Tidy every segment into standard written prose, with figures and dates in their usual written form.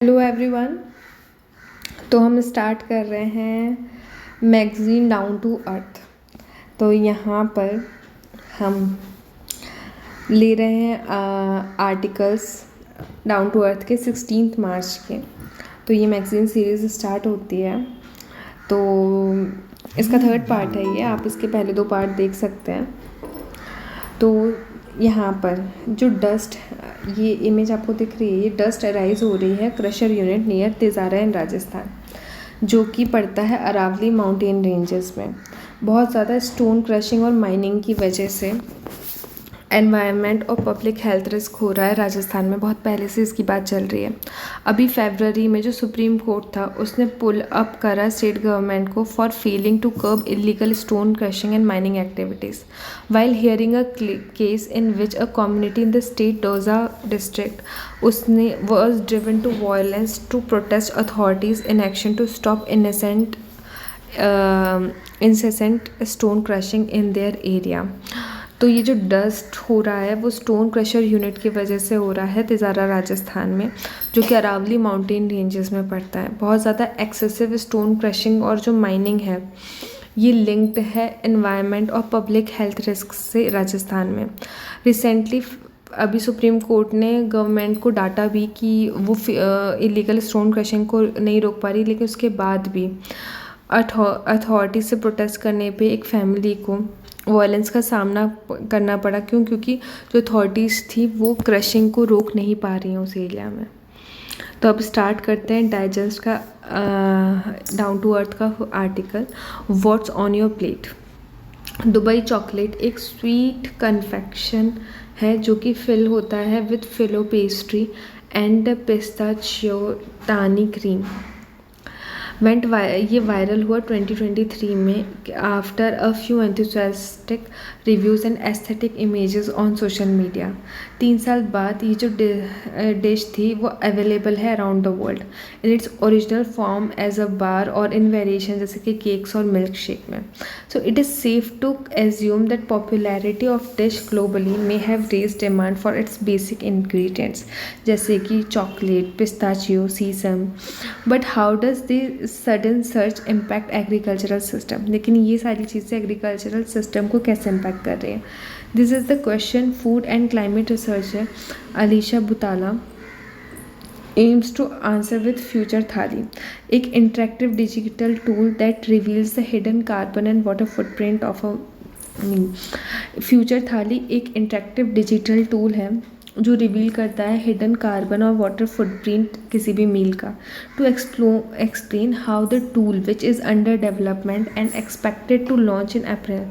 Hello everyone. तो हम start कर रहे हैं मैगज़ीन डाउन टू अर्थ। तो यहाँ पर हम ले रहे हैं आर्टिकल्स डाउन टू अर्थ के 16 मार्च के। तो ये मैगज़ीन सीरीज़ स्टार्ट होती है। तो इसका थर्ड पार्ट है ये, आप इसके पहले 2 पार्ट देख सकते हैं। तो यहाँ पर जो डस्ट, ये इमेज आपको दिख रही है, ये डस्ट अराइज हो रही है क्रशर यूनिट नियर तिजारा इन राजस्थान, जो कि पड़ता है अरावली माउंटेन रेंजेस में। बहुत ज़्यादा स्टोन क्रशिंग और माइनिंग की वजह से एनवायरनमेंट और पब्लिक हेल्थ रिस्क हो रहा है राजस्थान में। बहुत पहले से इसकी बात चल रही है। अभी फरवरी में जो सुप्रीम कोर्ट था उसने पुल अप करा स्टेट गवर्नमेंट को for failing to curb illegal stone crushing and mining activities while hearing a case in which a community in the state डोजा डिस्ट्रिक्ट उसने was driven to violence to protest authorities in action to stop incessant stone crushing in their area. तो ये जो dust हो रहा है वो stone crusher unit की वजह से हो रहा है तिजारा राजस्थान में, जो कि अरावली माउंटेन रेंजेस में पड़ता है। बहुत ज़्यादा एक्सेसिव स्टोन क्रशिंग और जो माइनिंग है ये लिंक्ड है एनवायरनमेंट और पब्लिक हेल्थ रिस्क से राजस्थान में। रिसेंटली अभी सुप्रीम कोर्ट ने गवर्नमेंट को डाटा भी कि वो इलीगल स्टोन क्रशिंग को नहीं रोक पा रही, लेकिन उसके बाद भी अथॉरिटी से प्रोटेस्ट करने पे एक फैमिली को वायलेंस का सामना करना पड़ा। क्योंकि जो अथॉरिटीज़ थी वो क्रशिंग को रोक नहीं पा रही हैं उस एरिया में। तो अब स्टार्ट करते हैं डाइजेस्ट का डाउन टू अर्थ का article, what's on your plate. Dubai chocolate एक स्वीट कन्फेक्शन है जो कि फिल होता है with filo pastry and pistachio tahini cream. ये वायरल हुआ 2023 में after a few enthusiastic reviews and aesthetic images on social media. 3 साल बाद ये जो डिश थी वो अवेलेबल है around the world in its original form as a bar और इन वेरिएशन जैसे कि केक्स और मिल्क शेक में। So it is safe to assume that popularity of dish globally may have raise demand for its basic ingredients जैसे कि chocolate, pistachio, sesame. But how does the sudden search impact agricultural system. लेकिन ये सारी चीज़ें agricultural system को कैसे impact कर रही हैं, this is the question food and climate researcher Alisha Butala aims to answer with future thali, एक interactive digital tool that reveals the hidden carbon and water footprint of a meal. Future thali एक interactive digital tool है जो reveal करता है hidden carbon और water footprint किसी भी meal का। To explain how the tool which is under development and expected to launch in April,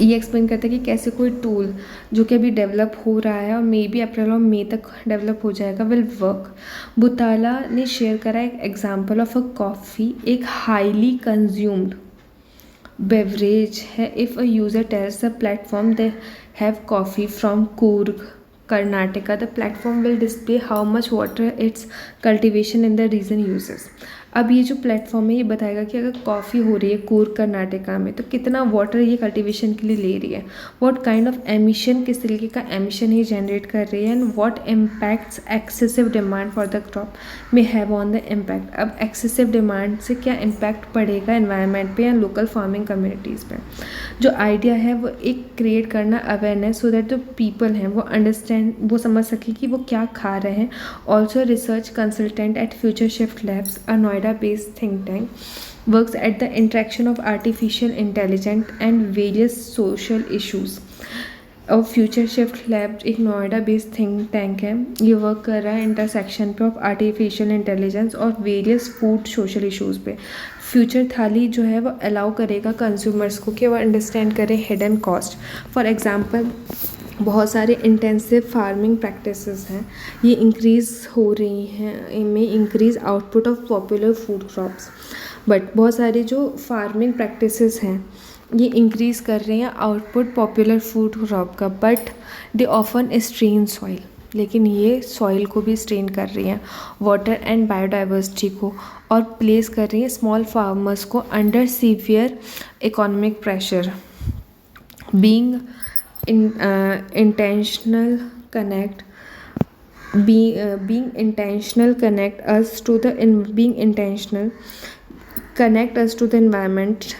ये एक्सप्लेन करता है कि कैसे कोई टूल जो कि अभी डेवलप हो रहा है और मे बी अप्रैल और मई तक डेवलप हो जाएगा विल वर्क। बुताला ने शेयर करा एक एग्जांपल ऑफ अ कॉफ़ी, एक हाईली कंज्यूम्ड बेवरेज है। If a user tells the platform they have coffee from Coorg Karnataka, the platform will display how much water its cultivation in the region uses. अब ये जो platform है ये बताएगा कि अगर कॉफ़ी हो रही है कूर्ग कर्नाटका में तो कितना वाटर ये कल्टीवेशन के लिए ले रही है, व्हाट काइंड ऑफ एमिशन, किस तरीके का एमिशन ही जनरेट कर रही है, and what impacts excessive demand for the crop में हैव ऑन द इम्पैक्ट। अब एक्सेसिव डिमांड से क्या इम्पैक्ट पड़ेगा एनवायरनमेंट पे या लोकल फार्मिंग कम्युनिटीज़ पे। जो आइडिया है वो एक क्रिएट करना अवेयरनेस सो दैट जो पीपल हैं वो अंडरस्टैंड, वो समझ सके कि वो क्या खा रहे हैं। Also research consultant eight future shift labs, a Noida-based think tank, works at the interaction of artificial intelligence and various social issues। और फ्यूचर शिफ्ट लैब एक नोएडा बेस्ड थिंक टैंक है, ये वर्क कर रहा है इंटरसेक्शन पे ऑफ आर्टिफिशियल इंटेलिजेंस और various food social issues पे। फ्यूचर थाली जो है वो अलाउ करेगा कंज्यूमर्स को कि वो अंडरस्टैंड करें हिडन कॉस्ट। फॉर एग्जांपल बहुत सारे इंटेंसिव फार्मिंग प्रैक्टिसेस हैं, ये इंक्रीज़ हो रही हैं, इनमें increase output of popular food crops. But बहुत सारे जो फार्मिंग प्रैक्टिसेस हैं ये इंक्रीज़ कर रहे हैं आउटपुट पॉपुलर फूड क्रॉप का, but they often strain soil, लेकिन ये सॉइल को भी स्ट्रेन कर रही हैं, वाटर एंड बायोडाइवर्सिटी को, और प्लेस कर रही हैं स्मॉल फार्मर्स को under severe economic pressure. Being intentional connect being intentional being intentional connect us to the environment,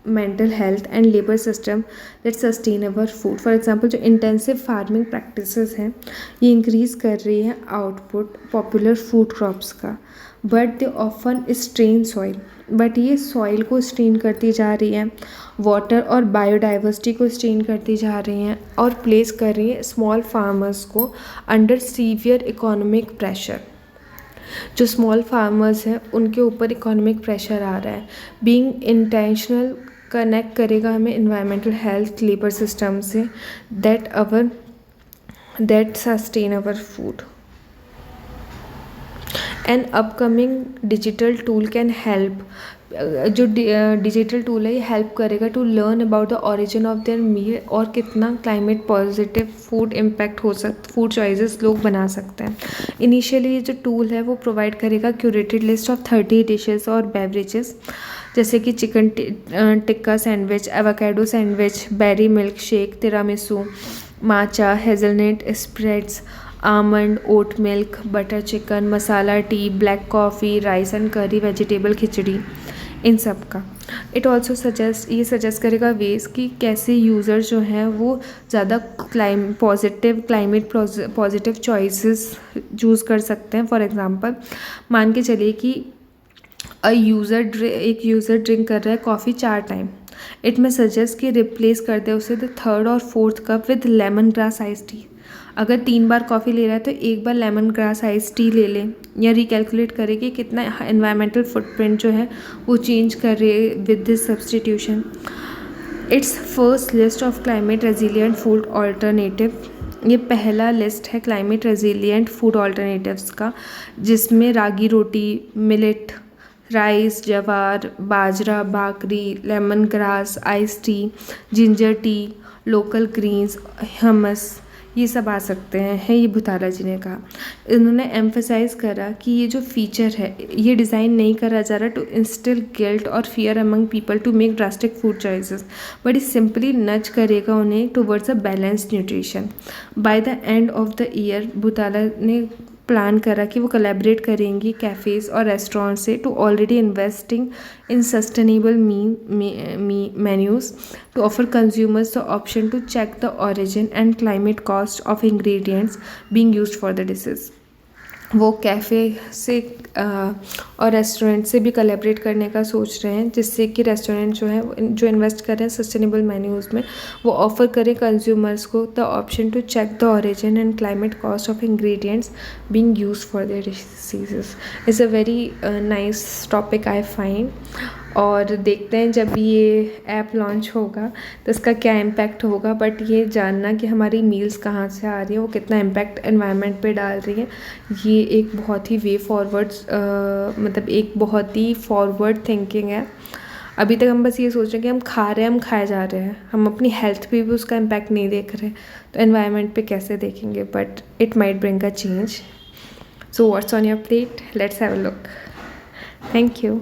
mental health and labor system that sustain our food. For example जो intensive farming practices हैं ये increase कर रही है output popular food crops का, but they often strain soil, but ये soil को strain करती जा रही है, वाटर और बायोडाइवर्सिटी को स्ट्रेन करती जा रही हैं और प्लेस कर रही है स्मॉल फार्मर्स को अंडर सीवियर इकोनॉमिक प्रेशर। जो स्मॉल फार्मर्स हैं उनके ऊपर इकोनॉमिक प्रेशर आ रहा है। बीइंग इंटेंशनल कनेक्ट करेगा हमें इन्वायरमेंटल हेल्थ लेबर सिस्टम से that sustain our food. An upcoming digital tool can help, जो डिजिटल टूल है ये हेल्प करेगा to learn about the origin of their meal और कितना climate positive food impact food choices लोग बना सकते हैं। इनिशियली ये जो टूल है वो प्रोवाइड करेगा क्यूरेटेड लिस्ट ऑफ 30 डिशेस और बेवरेजेस, जैसे कि chicken tikka sandwich, avocado sandwich, berry milk shake, tiramisu, matcha, hazelnut spreads, almond, oat milk, butter chicken, masala tea, black coffee, rice and curry, vegetable khichdi, इन सब का। इट ऑल्सो सजेस्ट करेगा ways कि कैसे user जो हैं वो ज़्यादा क्लाइमेट पॉजिटिव चॉइसेस चूज़ कर सकते हैं। फॉर एग्ज़ाम्पल मान के चलिए कि एक यूज़र ड्रिंक कर रहा है कॉफ़ी 4 टाइम, इट में सजेस्ट कि रिप्लेस कर दे उसे द 3rd और 4th cup with lemon grass ice T. अगर 3 बार कॉफ़ी ले रहा है तो एक बार लेमन ग्रास आइस टी ले लें, या रिकैलकुलेट करें कि कितना एनवायरमेंटल फुटप्रिंट जो है वो चेंज कर रही है with this substitution. It's first list of climate resilient food alternative, ये पहला लिस्ट है क्लाइमेट रेजिलियंट फूड ऑल्टरनेटिव्स का, जिसमें रागी रोटी, millet, rice, jowar, bajra, bhakri, lemon grass, ice tea, ginger tea, local greens, hummus, ये सब आ सकते हैं, ये भुताला जी ने कहा। इन्होंने एम्फेसाइज करा कि ये जो फीचर है ये डिज़ाइन नहीं करा जा रहा टू इंस्टिल गिल्ट और fear among people to make drastic food choices, but ये सिंपली नच करेगा उन्हें towards a balanced nutrition. By the end of the year Butala ने प्लान करा कि वो कोलैबोरेट करेंगी कैफ़ेज़ और रेस्टोरेंट से to already investing in sustainable menus to offer consumers the option to check the origin and climate cost of ingredients being used for the dishes. वो cafe से और रेस्टोरेंट से भी कोलैबोरेट करने का सोच रहे हैं, जिससे कि रेस्टोरेंट जो है जो इन्वेस्ट कर रहे हैं सस्टेनेबल मेन्यूज़ में वो ऑफ़र करें कंज्यूमर्स को the option to check the origin and climate cost of ingredients being used for their dishes. Is a very nice topic I find. और देखते हैं जब ये ऐप लॉन्च होगा तो इसका क्या इम्पैक्ट होगा, बट ये जानना कि हमारी मील्स कहाँ से आ रही है, वो कितना इम्पैक्ट एनवायरनमेंट पे डाल रही है, ये एक बहुत ही मतलब एक बहुत ही फॉरवर्ड थिंकिंग है। अभी तक हम बस ये सोच रहे हैं कि हम खा रहे हैं, हम खाए जा रहे हैं, हम अपनी हेल्थ पे भी उसका इम्पैक्ट नहीं देख रहे, तो एनवायरनमेंट पे कैसे देखेंगे, but it might bring a change. So what's on your plate, let's have a look. Thank you.